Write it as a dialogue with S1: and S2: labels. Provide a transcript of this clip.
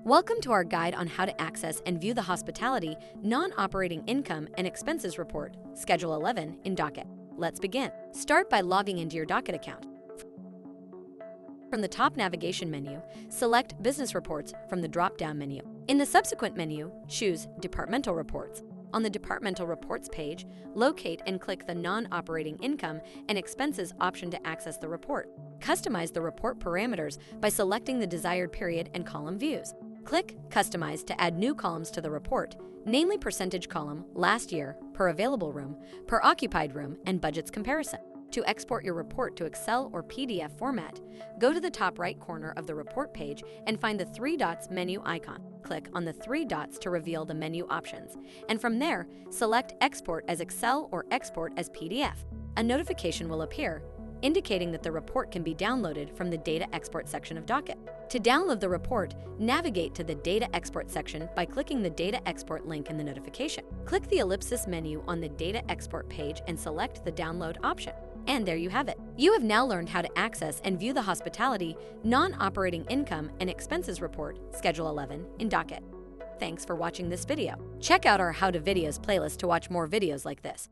S1: Welcome to our guide on how to access and view the hospitality, non-operating income and expenses report, Schedule 11 in Docket. Let's begin. Start by logging into your Docket account. From the top navigation menu, select Business Reports from the drop-down menu. In the subsequent menu, choose Departmental Reports. On the Departmental Reports page, locate and click the Non-Operating Income and Expenses option to access the report. Customize the report parameters by selecting the desired period and column views. Click Customize to add new columns to the report, namely percentage column, last year, per available room, per occupied room, and budgets comparison. To export your report to Excel or PDF format, go to the top right corner of the report page and find the three dots menu icon. Click on the three dots to reveal the menu options, and from there, select Export as Excel or Export as PDF. A notification will appear, indicating that the report can be downloaded from the Data Export section of Docket. To download the report, navigate to the Data Export section by clicking the Data Export link in the notification. Click the ellipsis menu on the Data Export page and select the Download option. And there you have it. You have now learned how to access and view the hospitality, non-operating income and expenses report, Schedule 11, in Docket. Thanks for watching this video. Check out our How to Videos playlist to watch more videos like this.